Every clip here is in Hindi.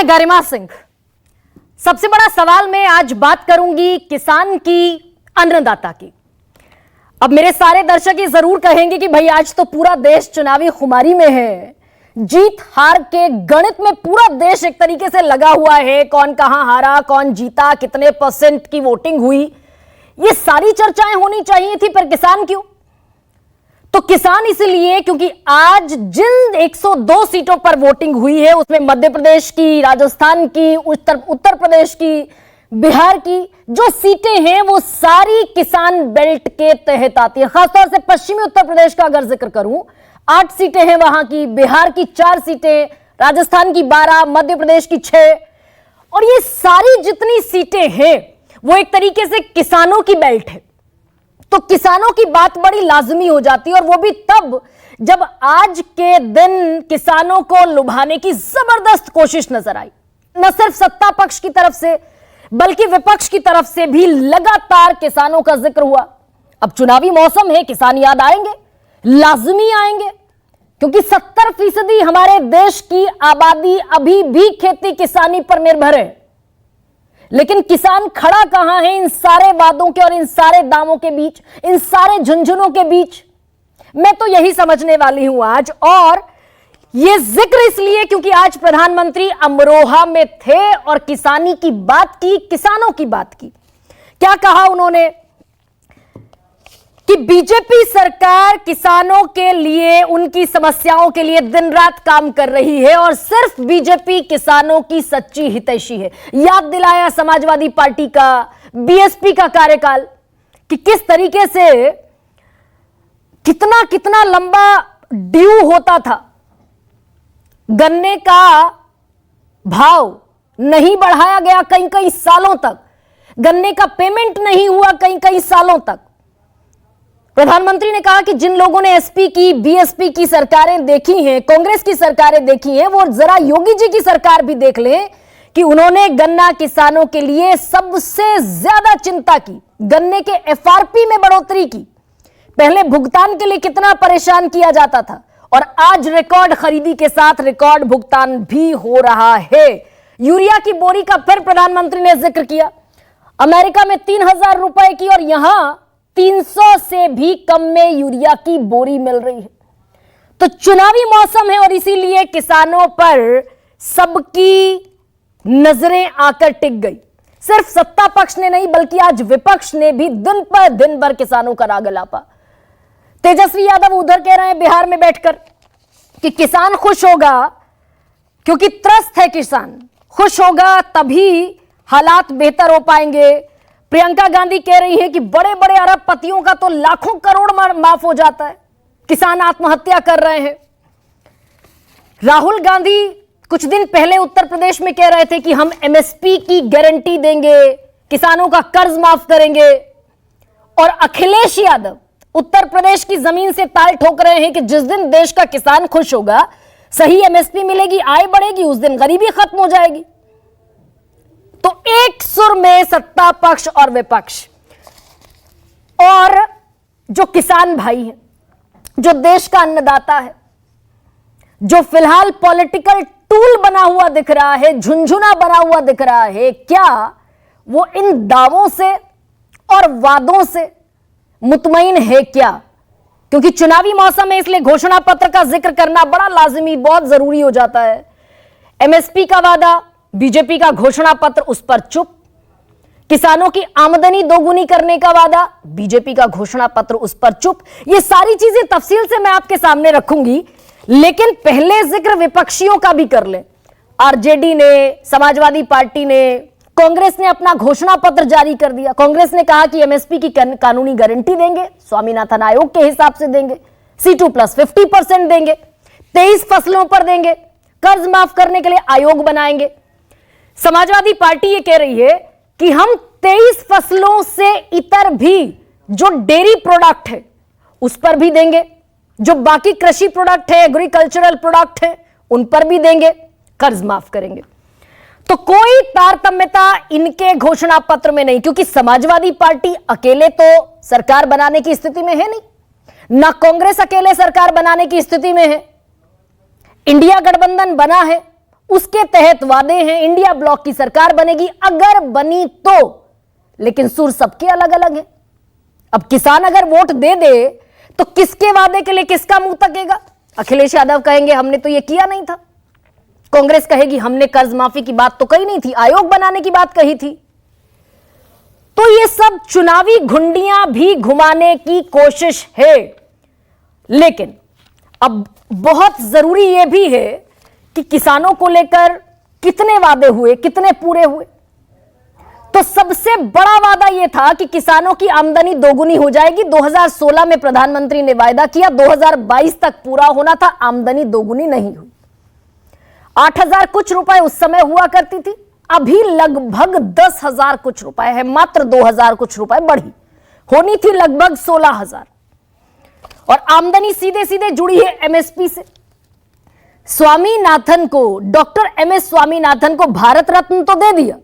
मैं गरिमा सिंह। सबसे बड़ा सवाल मैं आज बात करूंगी किसान की, अन्नदाता की। अब मेरे सारे दर्शक ये जरूर कहेंगे कि भाई आज तो पूरा देश चुनावी खुमारी में है, जीत हार के गणित में पूरा देश एक तरीके से लगा हुआ है, कौन कहां हारा, कौन जीता, कितने % की वोटिंग हुई, ये सारी चर्चाएं होनी चाहिए थी, पर किसान क्यों? तो किसान इसलिए क्योंकि आज जिन 102 सीटों पर वोटिंग हुई है उसमें मध्य प्रदेश की, राजस्थान की, उत्तर प्रदेश की, बिहार की जो सीटें हैं वो सारी किसान बेल्ट के तहत आती है। खासतौर से पश्चिमी उत्तर प्रदेश का अगर जिक्र करूं, 8 सीटें हैं वहां की, बिहार की 4 सीटें, राजस्थान की 12, मध्य प्रदेश की 6, और ये सारी जितनी सीटें हैं वो एक तरीके से किसानों की बेल्ट है। तो किसानों की बात बड़ी लाजमी हो जाती है, और वो भी तब जब आज के दिन किसानों को लुभाने की जबरदस्त कोशिश नजर आई, न सिर्फ सत्ता पक्ष की तरफ से बल्कि विपक्ष की तरफ से भी लगातार किसानों का जिक्र हुआ। अब चुनावी मौसम है, किसान याद आएंगे, लाजमी आएंगे, क्योंकि 70% हमारे देश की आबादी अभी भी खेती किसानी पर निर्भर है। लेकिन किसान खड़ा कहां है इन सारे वादों के और इन सारे दावों के बीच, इन सारे झुंझुनों के बीच? मैं तो यही समझने वाली हूं आज, और यह जिक्र इसलिए क्योंकि आज प्रधानमंत्री अमरोहा में थे और किसानी की बात की, किसानों की बात की। क्या कहा उन्होंने कि बीजेपी सरकार किसानों के लिए, उनकी समस्याओं के लिए दिन रात काम कर रही है और सिर्फ बीजेपी किसानों की सच्ची हितैषी है। याद दिलाया समाजवादी पार्टी का, बीएसपी का कार्यकाल कि किस तरीके से कितना कितना लंबा ड्यू होता था, गन्ने का भाव नहीं बढ़ाया गया कई कई सालों तक, गन्ने का पेमेंट नहीं हुआ कई कई सालों तक। प्रधानमंत्री ने कहा कि जिन लोगों ने एसपी की, बीएसपी की सरकारें देखी हैं, कांग्रेस की सरकारें देखी हैं, वो जरा योगी जी की सरकार भी देख लें कि उन्होंने गन्ना किसानों के लिए सबसे ज्यादा चिंता की, गन्ने के एफआरपी में बढ़ोतरी की। पहले भुगतान के लिए कितना परेशान किया जाता था, और आज रिकॉर्ड खरीदी के साथ रिकॉर्ड भुगतान भी हो रहा है। यूरिया की बोरी का फिर प्रधानमंत्री ने जिक्र किया, अमेरिका में 3000 रुपए की और यहां 300 से भी कम में यूरिया की बोरी मिल रही है। तो चुनावी मौसम है और इसीलिए किसानों पर सबकी नजरें आकर टिक गई। सिर्फ सत्ता पक्ष ने नहीं बल्कि आज विपक्ष ने भी दिन पर दिन भर किसानों का राग अलापा। तेजस्वी यादव उधर कह रहे हैं बिहार में बैठकर कि किसान खुश होगा क्योंकि त्रस्त है, किसान खुश होगा तभी हालात बेहतर हो पाएंगे। प्रियंका गांधी कह रही है कि बड़े बड़े अरबपतियों का तो लाखों करोड़ माफ हो जाता है, किसान आत्महत्या कर रहे हैं। राहुल गांधी कुछ दिन पहले उत्तर प्रदेश में कह रहे थे कि हम एमएसपी की गारंटी देंगे, किसानों का कर्ज माफ करेंगे। और अखिलेश यादव उत्तर प्रदेश की जमीन से ताल ठोक रहे हैं कि जिस दिन देश का किसान खुश होगा, सही एमएसपी मिलेगी, आय बढ़ेगी, उस दिन गरीबी खत्म हो जाएगी। तो एक सुर में सत्ता पक्ष और विपक्ष, और जो किसान भाई है, जो देश का अन्नदाता है, जो फिलहाल पॉलिटिकल टूल बना हुआ दिख रहा है, झुंझुना बना हुआ दिख रहा है, क्या वो इन दावों से और वादों से मुतमईन है क्या? क्योंकि चुनावी मौसम है इसलिए घोषणा पत्र का जिक्र करना बड़ा लाजिमी, बहुत जरूरी हो जाता है। एमएसपी का वादा, बीजेपी का घोषणा पत्र उस पर चुप। किसानों की आमदनी दोगुनी करने का वादा, बीजेपी का घोषणा पत्र उस पर चुप। ये सारी चीजें तफसील से मैं आपके सामने रखूंगी, लेकिन पहले जिक्र विपक्षियों का भी कर ले। आरजेडी ने, समाजवादी पार्टी ने, कांग्रेस ने अपना घोषणा पत्र जारी कर दिया। कांग्रेस ने कहा कि एमएसपी की कानूनी गारंटी देंगे, स्वामीनाथन आयोग के हिसाब से देंगे, C2+50% देंगे, 23 फसलों पर देंगे, कर्ज माफ करने के लिए आयोग बनाएंगे। समाजवादी पार्टी ये कह रही है कि हम 23 फसलों से इतर भी जो डेयरी प्रोडक्ट है उस पर भी देंगे, जो बाकी कृषि प्रोडक्ट है, एग्रीकल्चरल प्रोडक्ट है, उन पर भी देंगे, कर्ज माफ करेंगे। तो कोई तारतम्यता इनके घोषणा पत्र में नहीं, क्योंकि समाजवादी पार्टी अकेले तो सरकार बनाने की स्थिति में है नहीं, ना कांग्रेस अकेले सरकार बनाने की स्थिति में है। इंडिया गठबंधन बना है उसके तहत वादे हैं, इंडिया ब्लॉक की सरकार बनेगी अगर बनी तो। लेकिन सुर सबके अलग अलग है। अब किसान अगर वोट दे दे तो किसके वादे के लिए किसका मुंह तकेगा? अखिलेश यादव कहेंगे हमने तो यह किया नहीं था, कांग्रेस कहेगी हमने कर्ज माफी की बात तो कही नहीं थी, आयोग बनाने की बात कही थी। तो ये सब चुनावी घुंडियां भी घुमाने की कोशिश है। लेकिन अब बहुत जरूरी यह भी है कि किसानों को लेकर कितने वादे हुए, कितने पूरे हुए। तो सबसे बड़ा वादा यह था कि किसानों की आमदनी दोगुनी हो जाएगी। 2016 में प्रधानमंत्री ने वायदा किया, 2022 तक पूरा होना था, आमदनी दोगुनी नहीं हुई। 8,000 कुछ रुपए उस समय हुआ करती थी, अभी लगभग 10,000 कुछ रुपए है, मात्र 2,000 कुछ रुपए बढ़ी, होनी थी लगभग 16,000। और आमदनी सीधे सीधे जुड़ी है एमएसपी से। स्वामीनाथन को, डॉक्टर एमएस स्वामीनाथन को भारत रत्न तो दे दिया,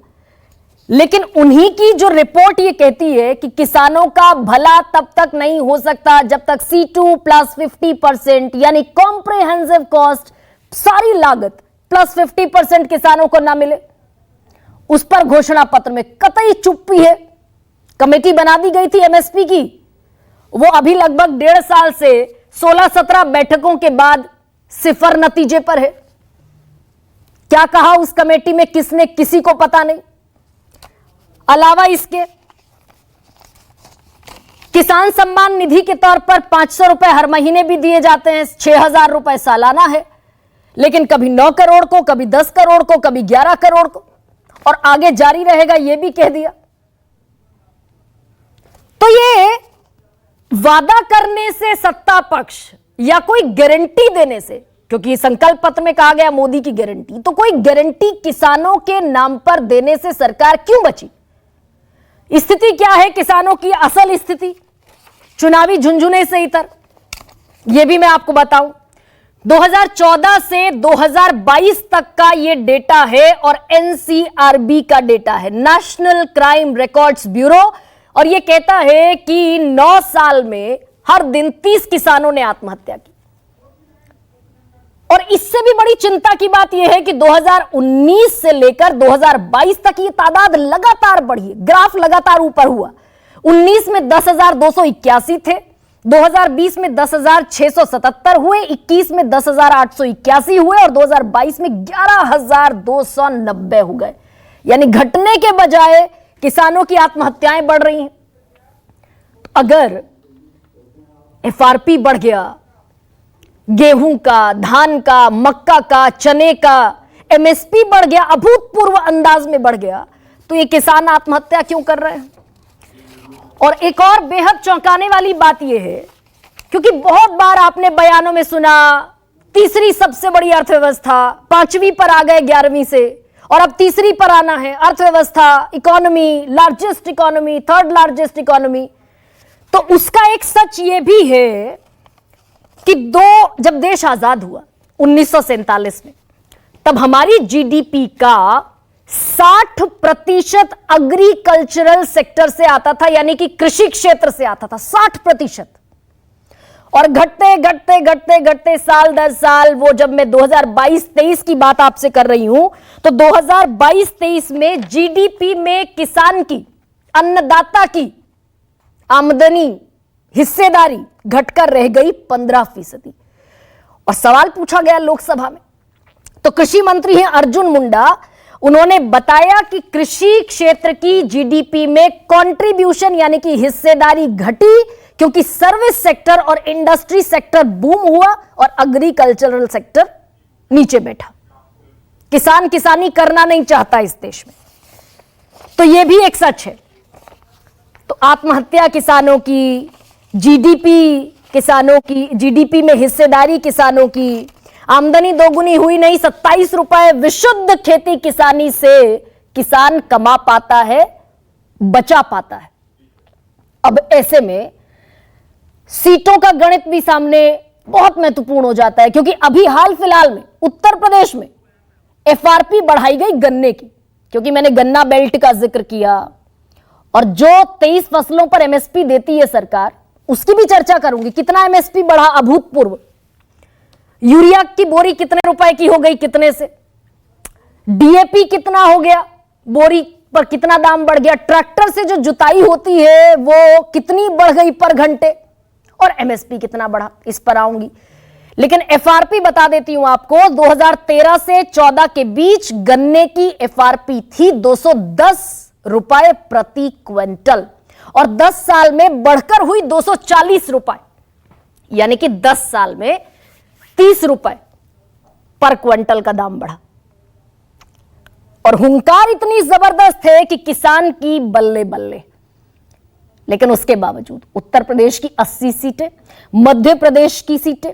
लेकिन उन्हीं की जो रिपोर्ट ये कहती है कि किसानों का भला तब तक नहीं हो सकता जब तक C2 प्लस 50% यानी कॉम्प्रिहेंसिव कॉस्ट, सारी लागत प्लस 50% किसानों को ना मिले। उस पर घोषणा पत्र में कतई चुप्पी है। कमेटी बना दी गई थी एमएसपी की, वो अभी लगभग 1.5 साल से 16-17 बैठकों के बाद सिफर नतीजे पर है। क्या कहा उस कमेटी में किसने, किसी को पता नहीं। अलावा इसके किसान सम्मान निधि के तौर पर 500 रुपए हर महीने भी दिए जाते हैं, 6,000 रुपए सालाना है, लेकिन कभी 9 करोड़ को, कभी 10 करोड़ को, कभी 11 करोड़ को, और आगे जारी रहेगा यह भी कह दिया। तो ये वादा करने से सत्ता पक्ष या कोई गारंटी देने से, क्योंकि संकल्प पत्र में कहा गया मोदी की गारंटी, तो कोई गारंटी किसानों के नाम पर देने से सरकार क्यों बची? स्थिति क्या है किसानों की असल स्थिति चुनावी झुंझुने से इतर, यह भी मैं आपको बताऊं। 2014 से 2022 तक का यह डेटा है और एनसीआरबी का डेटा है, नेशनल क्राइम रिकॉर्ड्स ब्यूरो, और यह कहता है कि 9 साल में हर दिन 30 किसानों ने आत्महत्या की। और इससे भी बड़ी चिंता की बात यह है कि 2019 से लेकर 2022 तक ये तादाद लगातार बढ़ी, ग्राफ लगातार ऊपर हुआ। 19 में 10,281 थे, 2020 में 10,677 हुए, 21 में 10,881 हुए और 2022 में 11,290 हो गए। यानी घटने के बजाय किसानों की आत्महत्याएं बढ़ रही हैं। अगर एफआरपी बढ़ गया, गेहूं का, धान का, मक्का का, चने का एमएसपी बढ़ गया, अभूतपूर्व अंदाज में बढ़ गया, तो ये किसान आत्महत्या क्यों कर रहे हैं? और एक और बेहद चौंकाने वाली बात यह है, क्योंकि बहुत बार आपने बयानों में सुना तीसरी सबसे बड़ी अर्थव्यवस्था, 5वीं पर आ गए 11वीं से, और अब तीसरी पर आना है, अर्थव्यवस्था, economy, largest economy, 3rd largest economy. तो उसका एक सच यह भी है कि जब देश आजाद हुआ 1947 में, तब हमारी जीडीपी का 60% एग्रीकल्चरल सेक्टर से आता था, यानी कि कृषि क्षेत्र से आता था, 60%। और घटते घटते घटते घटते साल दर साल, वो जब मैं 2022-23 की बात आपसे कर रही हूं, तो 2022-23 में जीडीपी में किसान की, अन्नदाता की आमदनी, हिस्सेदारी घटकर रह गई 15%। और सवाल पूछा गया लोकसभा में, तो कृषि मंत्री हैं अर्जुन मुंडा, उन्होंने बताया कि कृषि क्षेत्र की जीडीपी में कंट्रीब्यूशन यानी कि हिस्सेदारी घटी, क्योंकि सर्विस सेक्टर और इंडस्ट्री सेक्टर बूम हुआ और एग्रीकल्चरल सेक्टर नीचे बैठा। किसान किसानी करना नहीं चाहता इस देश में, तो यह भी एक सच है। तो आत्महत्या किसानों की, जीडीपी किसानों की, जीडीपी में हिस्सेदारी किसानों की, आमदनी दोगुनी हुई नहीं, 27 रुपए विशुद्ध खेती किसानी से किसान कमा पाता है, बचा पाता है। अब ऐसे में सीटों का गणित भी सामने बहुत महत्वपूर्ण हो जाता है, क्योंकि अभी हाल फिलहाल में उत्तर प्रदेश में एफआरपी बढ़ाई गई गन्ने की, क्योंकि मैंने गन्ना बेल्ट का जिक्र किया, और जो 23 फसलों पर एमएसपी देती है सरकार, उसकी भी चर्चा करूंगी। कितना एमएसपी बढ़ा, अभूतपूर्व। यूरिया की बोरी कितने रुपए की हो गई, कितने से, डीएपी कितना हो गया, बोरी पर कितना दाम बढ़ गया, ट्रैक्टर से जो जुताई होती है वो कितनी बढ़ गई पर घंटे, और एमएसपी कितना बढ़ा, इस पर आऊंगी। लेकिन एफआरपी बता देती हूं आपको, 2013 से 14 के बीच गन्ने की एफआरपी थी 210 रुपए प्रति क्विंटल, और 10 साल में बढ़कर हुई 240 रुपए, यानी कि 10 साल में 30 रुपए पर क्विंटल का दाम बढ़ा। और हुंकार इतनी जबरदस्त है कि किसान की बल्ले बल्ले। लेकिन उसके बावजूद उत्तर प्रदेश की 80 सीटें, मध्य प्रदेश की सीटें,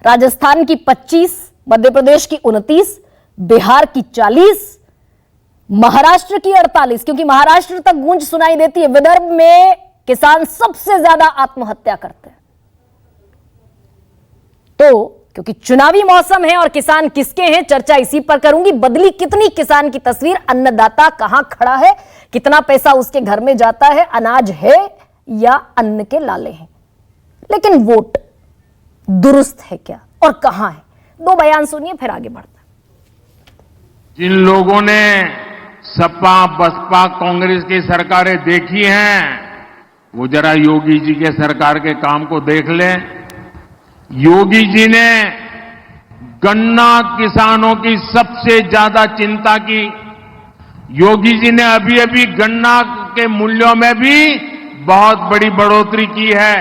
राजस्थान की 25, मध्य प्रदेश की 29, बिहार की 40, महाराष्ट्र की 48, क्योंकि महाराष्ट्र तक गूंज सुनाई देती है, विदर्भ में किसान सबसे ज्यादा आत्महत्या करते हैं। तो क्योंकि चुनावी मौसम है और किसान किसके हैं, चर्चा इसी पर करूंगी। बदली कितनी किसान की तस्वीर, अन्नदाता कहां खड़ा है, कितना पैसा उसके घर में जाता है, अनाज है या अन्न के लाले हैं। लेकिन वोट दुरुस्त है क्या और कहां है, दो बयान सुनिए फिर आगे बढ़ते हैं। जिन लोगों ने सपा बसपा कांग्रेस की सरकारें देखी हैं, वो जरा योगी जी के सरकार के काम को देख लें। योगी जी ने गन्ना किसानों की सबसे ज्यादा चिंता की। योगी जी ने अभी अभी गन्ना के मूल्यों में भी बहुत बड़ी बढ़ोतरी की है।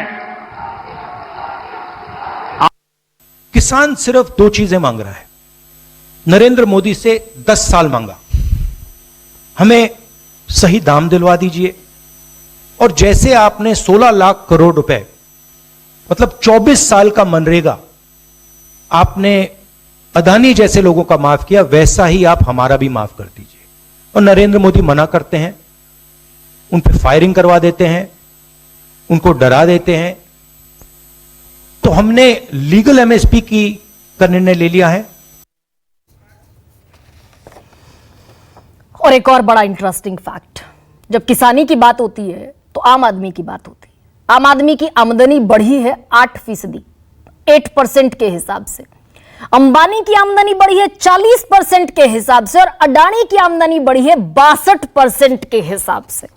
किसान सिर्फ दो चीजें मांग रहा है। नरेंद्र मोदी से 10 साल मांगा, हमें सही दाम दिलवा दीजिए, और जैसे आपने 16 लाख करोड़ रुपए, मतलब 24 साल का मनरेगा आपने अदानी जैसे लोगों का माफ किया, वैसा ही आप हमारा भी माफ कर दीजिए। और नरेंद्र मोदी मना करते हैं, उन पर फायरिंग करवा देते हैं, उनको डरा देते हैं। तो हमने लीगल एमएसपी का निर्णय ले लिया है। और एक और बड़ा इंटरेस्टिंग फैक्ट, जब किसानी की बात होती है तो आम आदमी की बात होती है। आम आदमी की आमदनी बढ़ी है 8%, 8% के हिसाब से। अंबानी की आमदनी बढ़ी है 40% के हिसाब से, और अडानी की आमदनी बढ़ी है 62% के हिसाब से।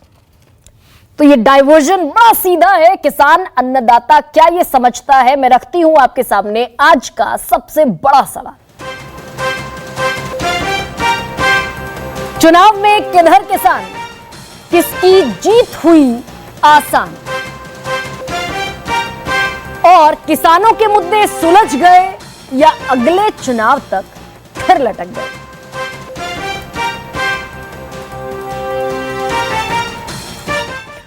तो ये डाइवर्जन बड़ा सीधा है। किसान अन्नदाता क्या ये समझता है? मैं रखती हूं आपके सामने आज का सबसे बड़ा सवाल। चुनाव में किधर किसान, किसकी जीत हुई आसान, और किसानों के मुद्दे सुलझ गए या अगले चुनाव तक फिर लटक गए?